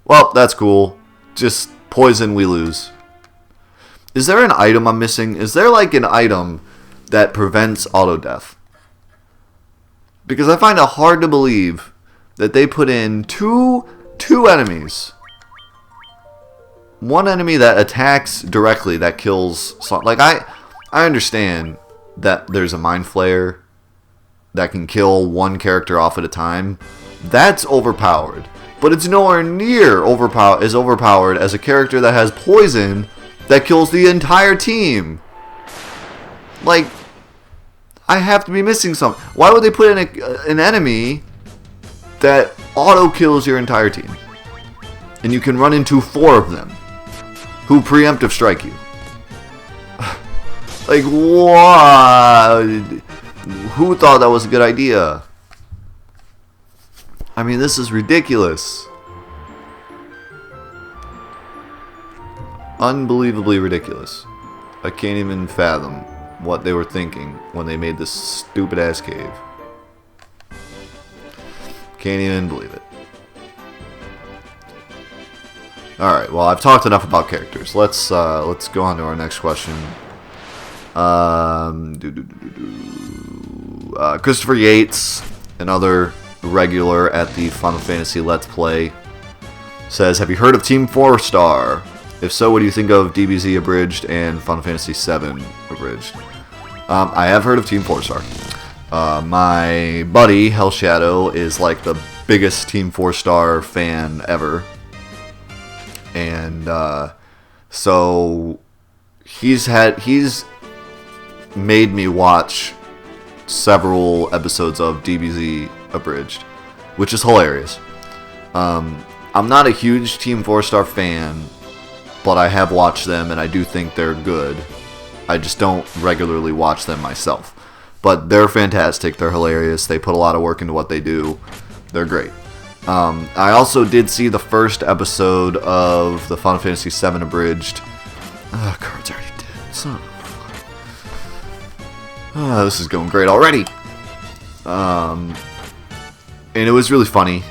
Well, that's cool. Just poison, we lose. Is there an item I'm missing? Is there like an item that prevents auto death? Because I find it hard to believe that they put in two enemies. One enemy that attacks directly, that kills. Like I understand that there's a mind flayer that can kill one character off at a time. That's overpowered. But it's nowhere near as overpowered as a character that has poison that kills the entire team. Like, I have to be missing something. Why would they put in an enemy that auto kills your entire team? And you can run into 4 of them who preemptive strike you. Like, what? Who thought that was a good idea? I mean, this is ridiculous. Unbelievably ridiculous. I can't even fathom what they were thinking when they made this stupid ass cave. Can't even believe it. Alright, well, I've talked enough about characters. Let's go on to our next question. Christopher Yates, another regular at the Final Fantasy Let's Play, says, have you heard of Team 4 Star? If so, what do you think of DBZ Abridged and Final Fantasy VII Abridged? I have heard of Team 4 Star. My buddy, Hell Shadow, is like the biggest Team 4 Star fan ever. And so he's made me watch several episodes of DBZ Abridged, which is hilarious. I'm not a huge Team 4 Star fan, but I have watched them and I do think they're good. I just don't regularly watch them myself. But they're fantastic, they're hilarious, they put a lot of work into what they do. They're great. I also did see the first episode of the Final Fantasy VII Abridged. Card's already dead. Son of a... this is going great already. And it was really funny.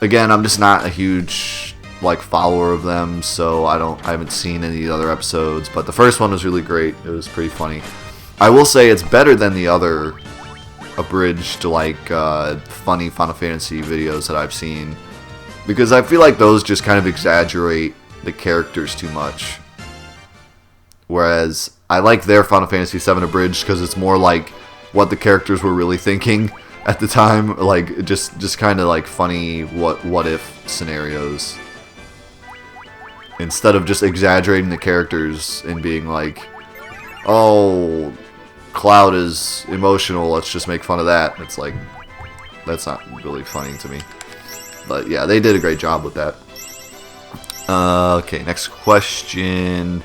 Again, I'm just not a huge follower of them, so I haven't seen any of the other episodes. But the first one was really great. It was pretty funny. I will say it's better than the other abridged funny Final Fantasy videos that I've seen, because I feel like those just kind of exaggerate the characters too much. Whereas I like their Final Fantasy VII Abridged because it's more like what the characters were really thinking at the time, like just kind of like funny what if scenarios, instead of just exaggerating the characters and being like, oh, Cloud is emotional, let's just make fun of that. It's like, that's not really funny to me. But yeah, they did a great job with that. Okay, next question.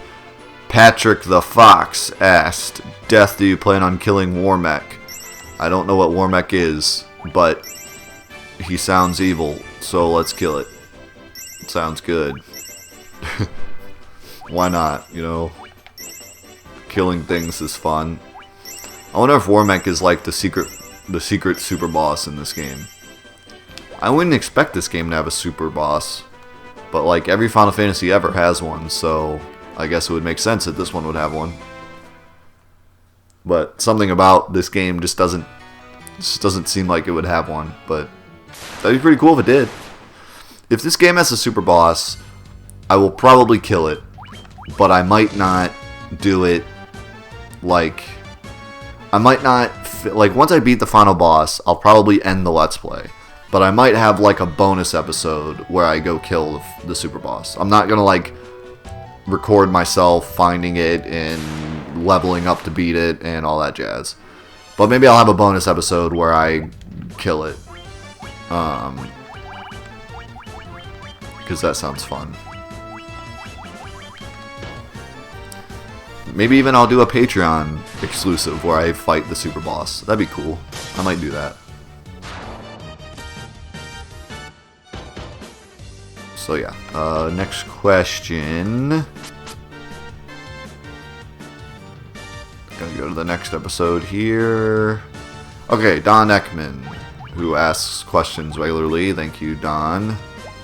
Patrick the Fox asked, Death, do you plan on killing Warmech? I don't know what Warmech is, but he sounds evil, so let's kill it. Sounds good. Why not, you know? Killing things is fun. I wonder if Warmech is like the secret super boss in this game. I wouldn't expect this game to have a super boss, but like every Final Fantasy ever has one, so I guess it would make sense that this one would have one. But something about this game just doesn't seem like it would have one, but that'd be pretty cool if it did. If this game has a super boss, I will probably kill it, but I might not do it like... I might not... Like, once I beat the final boss, I'll probably end the Let's Play. But I might have, like, a bonus episode where I go kill the super boss. I'm not gonna, like, record myself finding it and leveling up to beat it and all that jazz. But maybe I'll have a bonus episode where I kill it. Because that sounds fun. Maybe even I'll do a Patreon exclusive where I fight the super boss. That'd be cool. I might do that. So yeah, next question. Gotta go to the next episode here. Okay, Don Ekman, who asks questions regularly. Thank you, Don.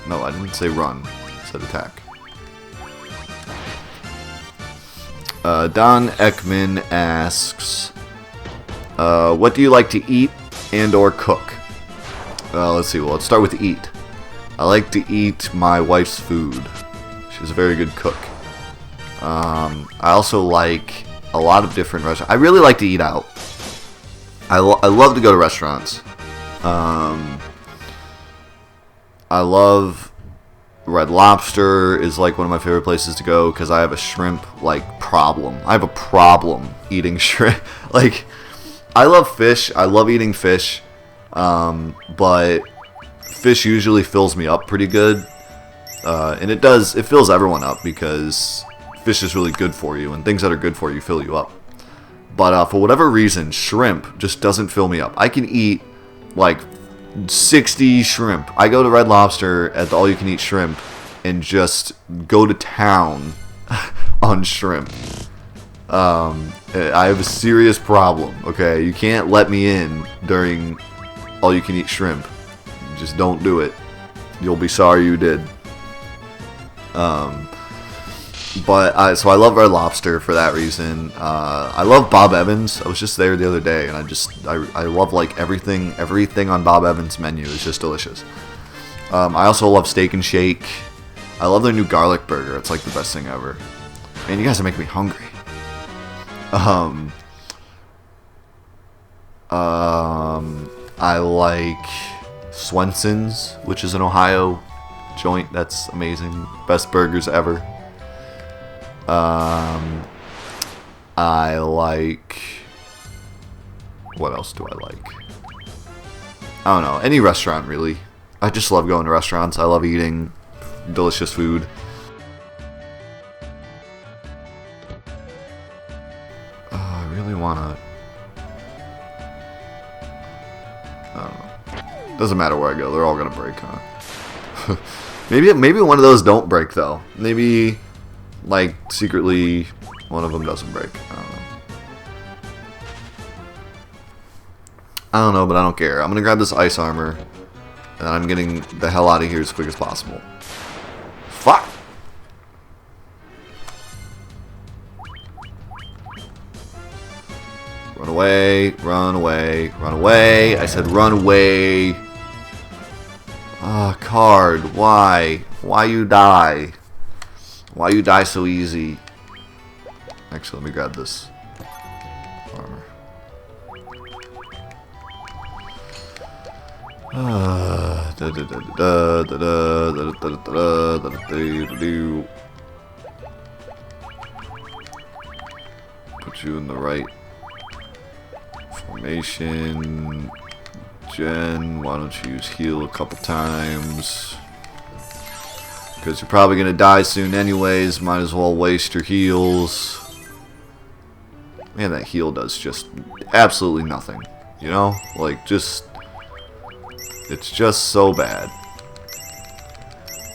No, I didn't say run. I said attack. Don Ekman asks, what do you like to eat and or cook? Let's see. Well, let's start with eat. I like to eat my wife's food. She's a very good cook. I also like a lot of different restaurants. I really like to eat out. I love to go to restaurants. I love Red Lobster is like one of my favorite places to go because I have a shrimp like problem. I have a problem eating shrimp. Like, I love fish. I love eating fish. But fish usually fills me up pretty good. And it fills everyone up because fish is really good for you, and things that are good for you fill you up. But for whatever reason, shrimp just doesn't fill me up. I can eat like 60 shrimp. I go to Red Lobster at the all-you-can-eat shrimp and just go to town on shrimp. I have a serious problem, okay? You can't let me in during all-you-can-eat shrimp. Just don't do it. You'll be sorry you did. So I love Red Lobster for that reason. I love Bob Evans. I was just there the other day, and I love like everything on Bob Evans' menu is just delicious. I also love Steak and Shake. I love their new garlic burger. It's like the best thing ever. Man, you guys are making me hungry. I like Swenson's, which is an Ohio joint. That's amazing. Best burgers ever. I like... What else do I like? I don't know. Any restaurant, really. I just love going to restaurants. I love eating delicious food. I really want to... I don't know. Doesn't matter where I go. They're all going to break, huh? maybe one of those don't break, though. Maybe... like, secretly, one of them doesn't break. I don't know, but I don't care. I'm gonna grab this ice armor, and I'm getting the hell out of here as quick as possible. Fuck! Run away, run away, run away. I said run away. Ah, card. Why? Why you die? Why you die so easy? Actually, let me grab this armor. Put you in the right formation. Jen, why don't you use heal a couple times? Because you're probably going to die soon anyways. Might as well waste your heals. Man, that heal does just absolutely nothing. You know? Like, just... it's just so bad.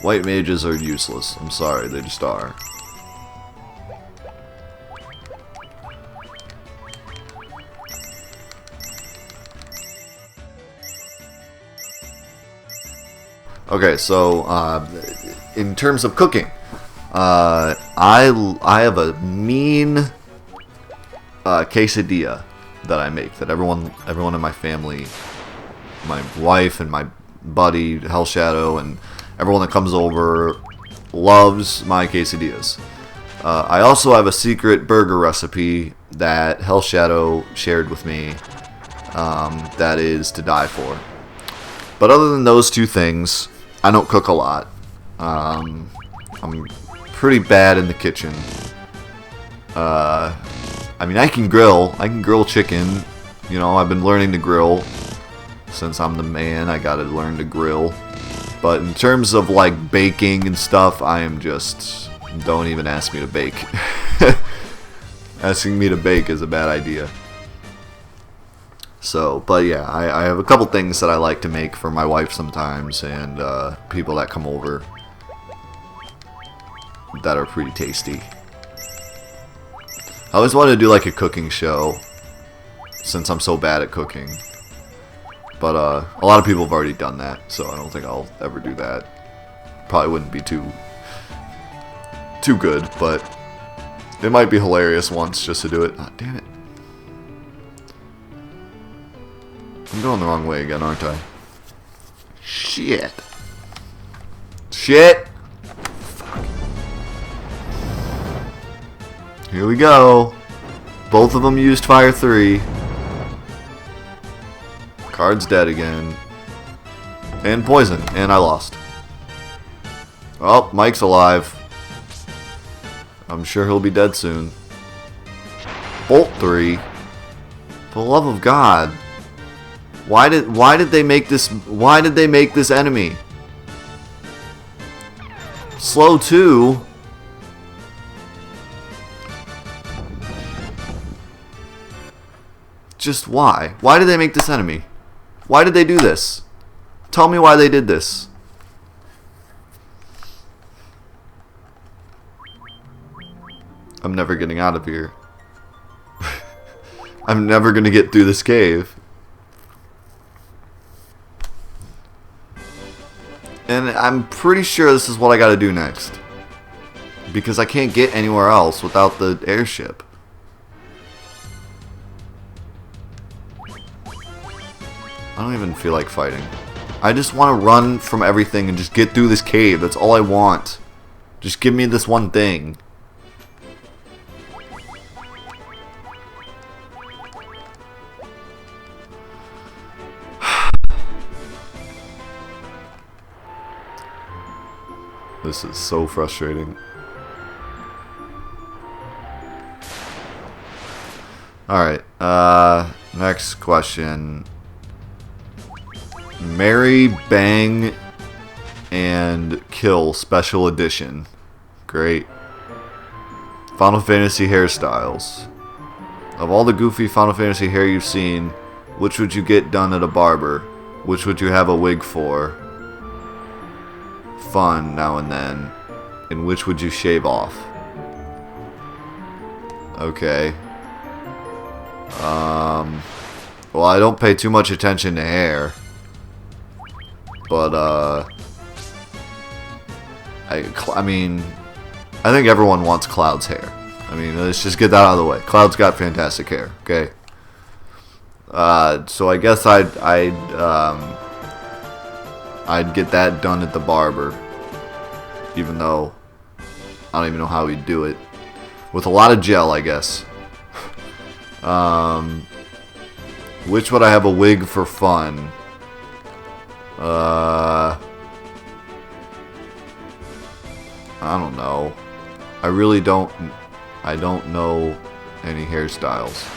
White mages are useless. I'm sorry, they just are. Okay, so, in terms of cooking, I have a mean quesadilla that I make that everyone in my family, my wife and my buddy Hell Shadow and everyone that comes over loves my quesadillas. I also have a secret burger recipe that Hell Shadow shared with me that is to die for. But other than those two things, I don't cook a lot. I'm pretty bad in the kitchen. I mean, I can grill. I can grill chicken. You know, I've been learning to grill. Since I'm the man, I gotta learn to grill. But in terms of, like, baking and stuff, I am just... don't even ask me to bake. asking me to bake is a bad idea. So, but yeah, I have a couple things that I like to make for my wife sometimes, and people that come over that are pretty tasty. I always wanted to do like a cooking show, since I'm so bad at cooking. But a lot of people have already done that, so I don't think I'll ever do that. Probably wouldn't be too good, but it might be hilarious once just to do it. Oh, damn it. I'm going the wrong way again, aren't I? Shit. Shit. Fuck. Here we go. Both of them used Fire 3. Card's dead again. And poison. And I lost. Oh, Mike's alive. I'm sure he'll be dead soon. Bolt 3. For the love of God. Why did they make this enemy? Slow 2. Just why? Why did they make this enemy? Why did they do this? Tell me why they did this. I'm never getting out of here. I'm never gonna get through this cave. And I'm pretty sure this is what I gotta do next. Because I can't get anywhere else without the airship. I don't even feel like fighting. I just want to run from everything and just get through this cave. That's all I want. Just give me this one thing. This is so frustrating. Alright, next question. Marry, Bang, and Kill Special Edition. Great. Final Fantasy hairstyles. Of all the goofy Final Fantasy hair you've seen, which would you get done at a barber? Which would you have a wig for? Fun now and then. And which would you shave off? Okay. Well, I don't pay too much attention to hair. But, I mean, I think everyone wants Cloud's hair. I mean, let's just get that out of the way. Cloud's got fantastic hair, okay? So I guess I'd get that done at the barber. Even though I don't even know how he'd do it. With a lot of gel, I guess. Which would I have a wig for fun? I don't know. I really don't. I don't know any hairstyles.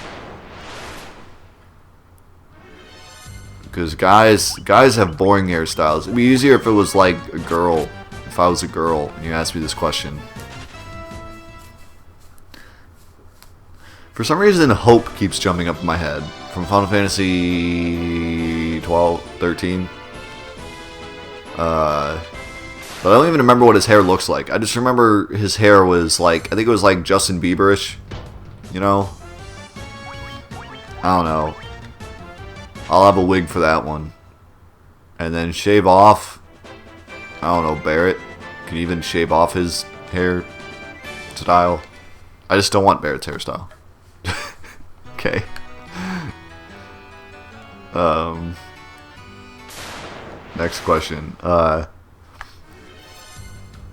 Because guys have boring hairstyles. It'd be easier if it was like a girl. If I was a girl and you asked me this question. For some reason, Hope keeps jumping up in my head from Final Fantasy 12, 13. But I don't even remember what his hair looks like. I just remember his hair was like, I think it was like Justin Bieber-ish. You know? I don't know. I'll have a wig for that one. And then shave off, I don't know, Barrett. Can you even shave off his hair style? I just don't want Barrett's hairstyle. Okay. Next question.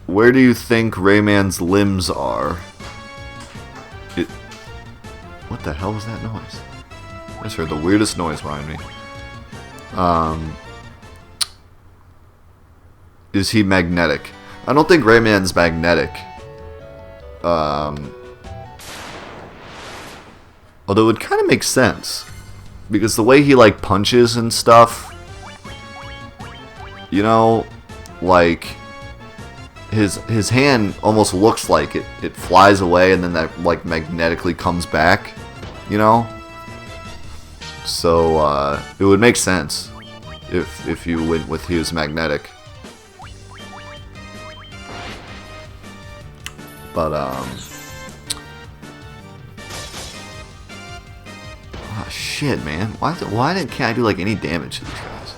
Where do you think Rayman's limbs are? What the hell was that noise? I just heard the weirdest noise behind me. Is he magnetic? I don't think Rayman's magnetic. Although it kind of makes sense. Because the way he like punches and stuff, you know, like his hand almost looks like it flies away and then that like magnetically comes back, you know. So it would make sense if you went with he was magnetic. But oh, shit, man, why can't I do like any damage to these guys?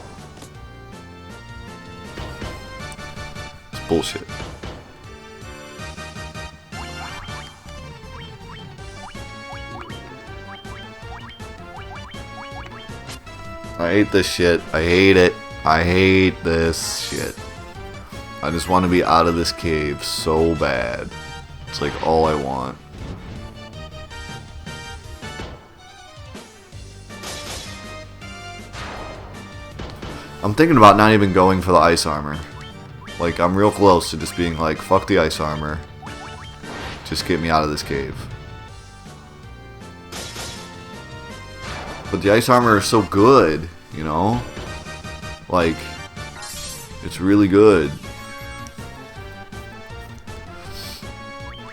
It's bullshit. I hate this shit. I hate it. I hate this shit. I just want to be out of this cave so bad. It's like all I want. I'm thinking about not even going for the ice armor. Like, I'm real close to just being like, fuck the ice armor. Just get me out of this cave. But the ice armor is so good, you know? Like, it's really good.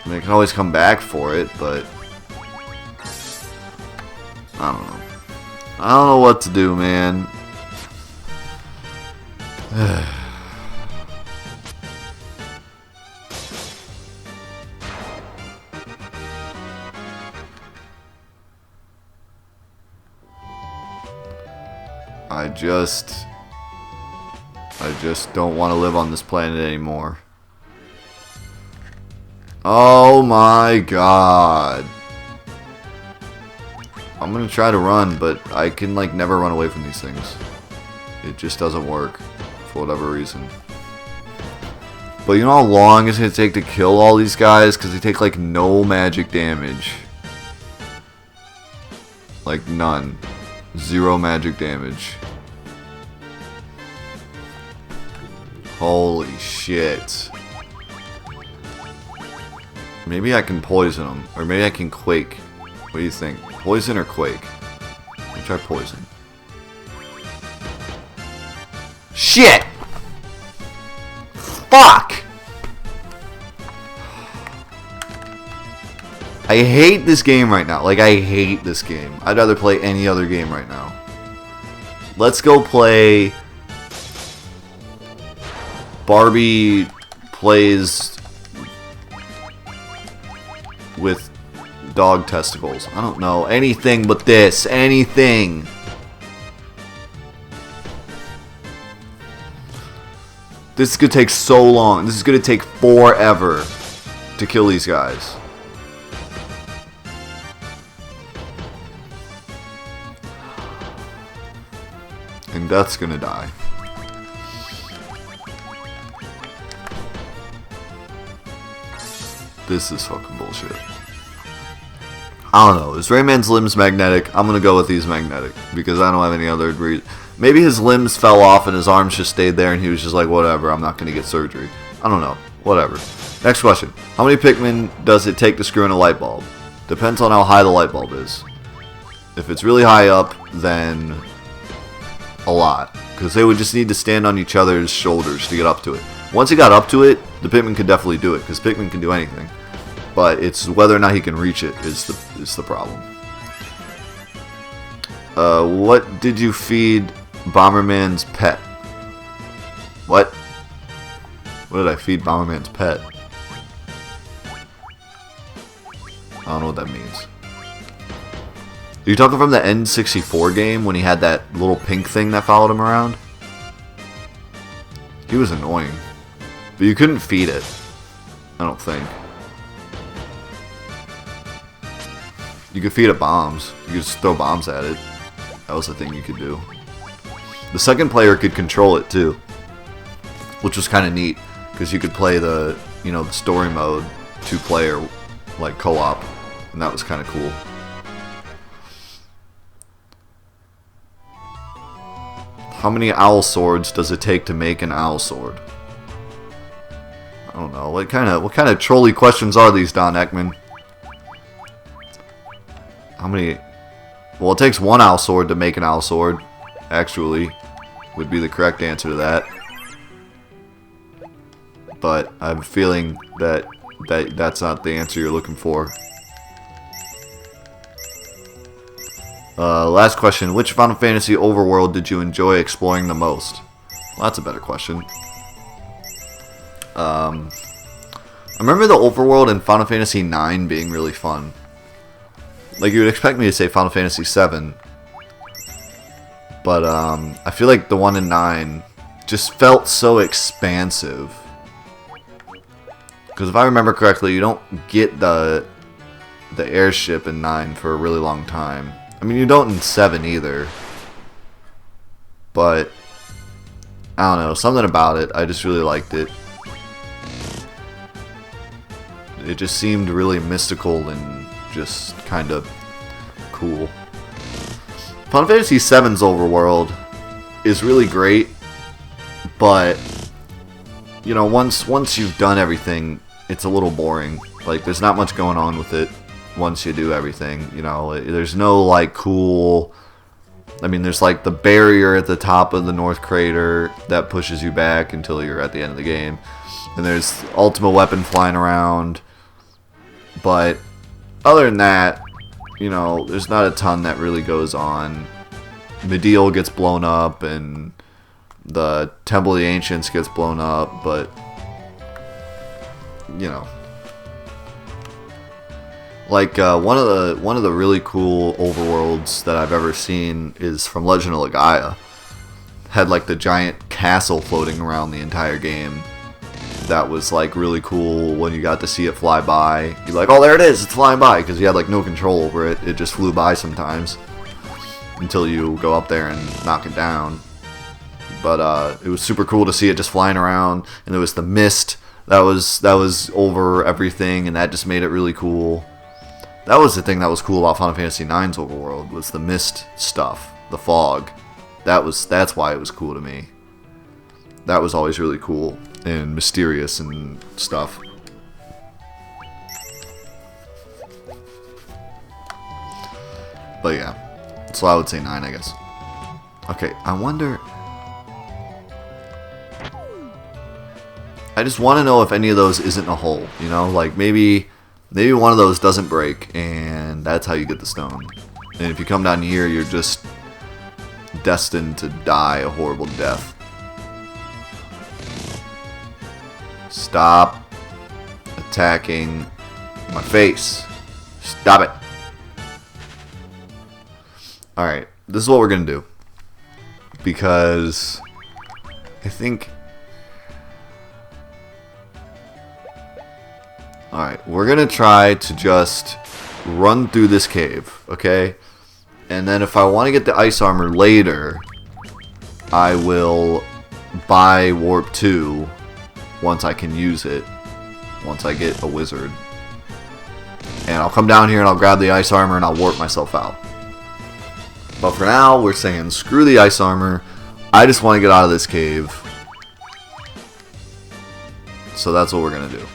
I mean, I can always come back for it, but I don't know. I don't know what to do, man. I just don't want to live on this planet anymore. Oh my god. I'm gonna try to run, but I can like never run away from these things. It just doesn't work for whatever reason. But you know how long it's gonna take to kill all these guys? Because they take like no magic damage. Like none. 0 magic damage. Holy shit. Maybe I can poison them. Or maybe I can quake. What do you think? Poison or quake? Let me try poison. Shit! Fuck! I hate this game right now. Like, I hate this game. I'd rather play any other game right now. Let's go play Barbie plays with dog testicles. I don't know. Anything but this. Anything. This is going to take so long. This is going to take forever to kill these guys. And Death's going to die. This is fucking bullshit. I don't know. Is Rayman's limbs magnetic? I'm gonna go with he's magnetic because I don't have any other reason. Maybe his limbs fell off and his arms just stayed there and he was just like, whatever, I'm not gonna get surgery. I don't know. Whatever. Next question. How many Pikmin does it take to screw in a light bulb? Depends on how high the light bulb is. If it's really high up, then a lot. Because they would just need to stand on each other's shoulders to get up to it. Once he got up to it, the Pikmin could definitely do it because Pikmin can do anything. But it's whether or not he can reach it is the problem. What did you feed Bomberman's pet? What? What did I feed Bomberman's pet? I don't know what that means. Are you talking from the N64 game when he had that little pink thing that followed him around? He was annoying. But you couldn't feed it. I don't think. You could feed it bombs. You could just throw bombs at it. That was the thing you could do. The second player could control it too, which was kind of neat because you could play the, you know, the story mode 2-player like co-op, and that was kind of cool. How many owl swords does it take to make an owl sword? I don't know. What kind of trolly questions are these, Don Ekman? How many? Well, it takes 1 owl sword to make an owl sword. Actually, would be the correct answer to that. but I have a feeling that that's not the answer you're looking for. Last question. Which Final Fantasy overworld did you enjoy exploring the most? Well, that's a better question. I remember the overworld in Final Fantasy IX being really fun. Like, you would expect me to say Final Fantasy VII. But, I feel like the one in 9 just felt so expansive. Because if I remember correctly, you don't get the airship in 9 for a really long time. I mean, you don't in 7 either. But, I don't know, something about it, I just really liked it. It just seemed really mystical and just kind of cool. Final Fantasy VII's overworld is really great, but you know, once you've done everything, it's a little boring. Like, there's not much going on with it once you do everything. You know, there's no like cool. I mean, there's like the barrier at the top of the North Crater that pushes you back until you're at the end of the game, and there's Ultimate Weapon flying around. But other than that, you know, there's not a ton that really goes on. Mediel gets blown up, and the Temple of the Ancients gets blown up, but you know, like one of the really cool overworlds that I've ever seen is from Legend of Legaia. Had like the giant castle floating around the entire game. That was like really cool when you got to see it fly by. You're like, oh, there it is, it's flying by, because you had like no control over it. It just flew by sometimes until you go up there and knock it down. But it was super cool to see it just flying around, and there was the mist that was over everything, and that just made it really cool. That was the thing that was cool about Final Fantasy IX's overworld, was the mist stuff, the fog. That's why it was cool to me. That was always really cool and mysterious and stuff. But yeah, so I would say 9, I guess. Okay, I wonder. I just want to know if any of those isn't a hole. You know, like maybe one of those doesn't break, and that's how you get the stone. And if you come down here, you're just destined to die a horrible death. Stop attacking my face. Stop it. Alright, this is what we're going to do. Because I think... Alright, we're going to try to just run through this cave, okay? And then if I want to get the ice armor later, I will buy Warp 2 once I can use it, once I get a wizard. And I'll come down here and I'll grab the ice armor and I'll warp myself out. But for now, we're saying screw the ice armor. I just want to get out of this cave. So that's what we're going to do.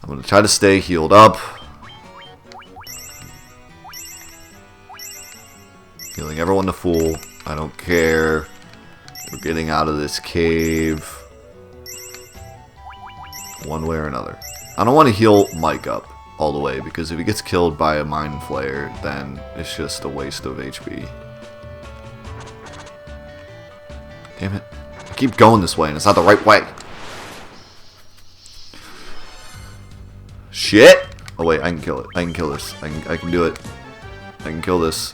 I'm going to try to stay healed up. Healing everyone to full. I don't care. We're getting out of this cave one way or another. I don't want to heal Mike up all the way, because if he gets killed by a Mind Flayer, then it's just a waste of HP. Damn it. I keep going this way and it's not the right way. Shit! Oh wait, I can kill it. I can kill this. I can do it. I can kill this.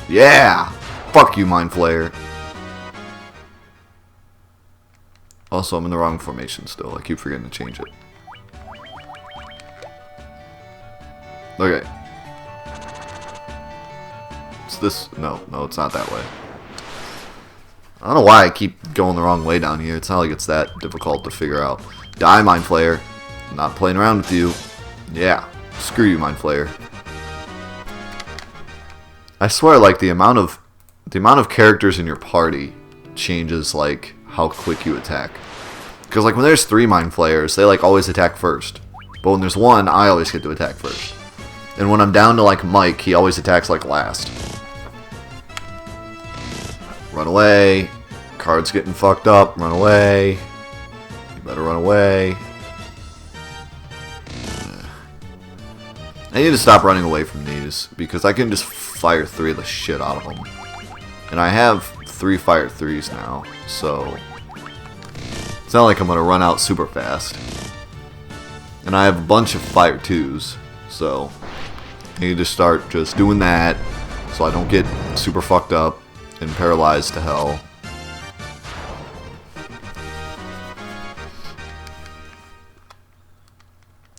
Yeah! Fuck you, Mind Flayer. Also, I'm in the wrong formation still. I keep forgetting to change it. Okay. It's this. No, it's not that way. I don't know why I keep going the wrong way down here. It's not like it's that difficult to figure out. Die, Mind Flayer. I'm not playing around with you. Yeah. Screw you, Mind Flayer. I swear, like, the amount of characters in your party changes, like, how quick you attack. Because, like, when there's 3 Mind Flayers, they, like, always attack first. But when there's 1, I always get to attack first. And when I'm down to, like, Mike, he always attacks, like, last. Run away. Card's getting fucked up. Run away. You better run away. I need to stop running away from these because I can just fire 3 of the shit out of them. And I have 3 fire 3s now, so it's not like I'm going to run out super fast. And I have a bunch of fire 2s, so I need to start just doing that so I don't get super fucked up and paralyzed to hell.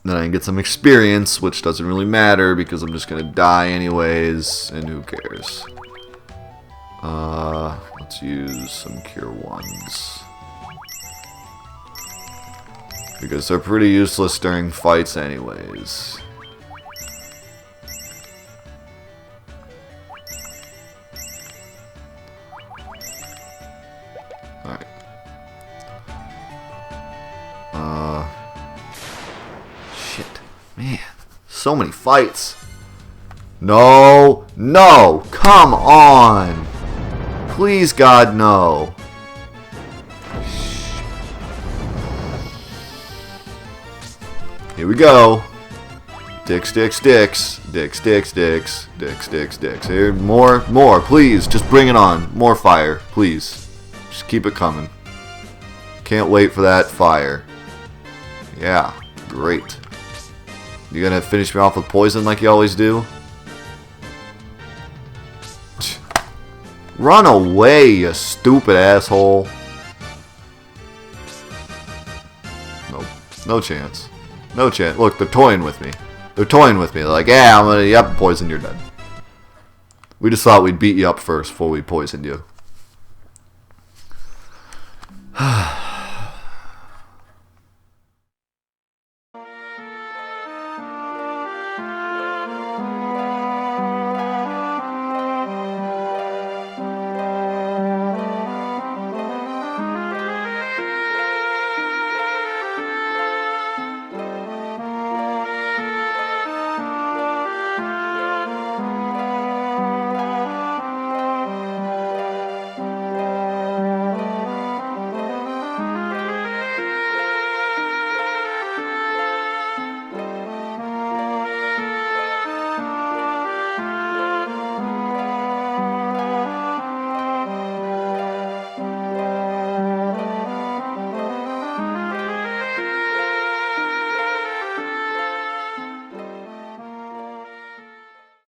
Then I can get some experience, which doesn't really matter because I'm just going to die anyways, and who cares. Let's use some Cure 1s. Because they're pretty useless during fights anyways. Alright. Shit. Man. So many fights. No. No. Come on. Please, God, no. Here we go. Dicks, dicks, dicks. Dicks, dicks, dicks. Dicks, dicks, dicks. Here, more, please. Just bring it on. More fire, please. Just keep it coming. Can't wait for that fire. Yeah, great. You gonna finish me off with poison like you always do? Run away, you stupid asshole. Nope. No chance. No chance. Look, they're toying with me. They're toying with me. They're like, yeah, I'm gonna, yep, poison, you're dead. We just thought we'd beat you up first before we poisoned you.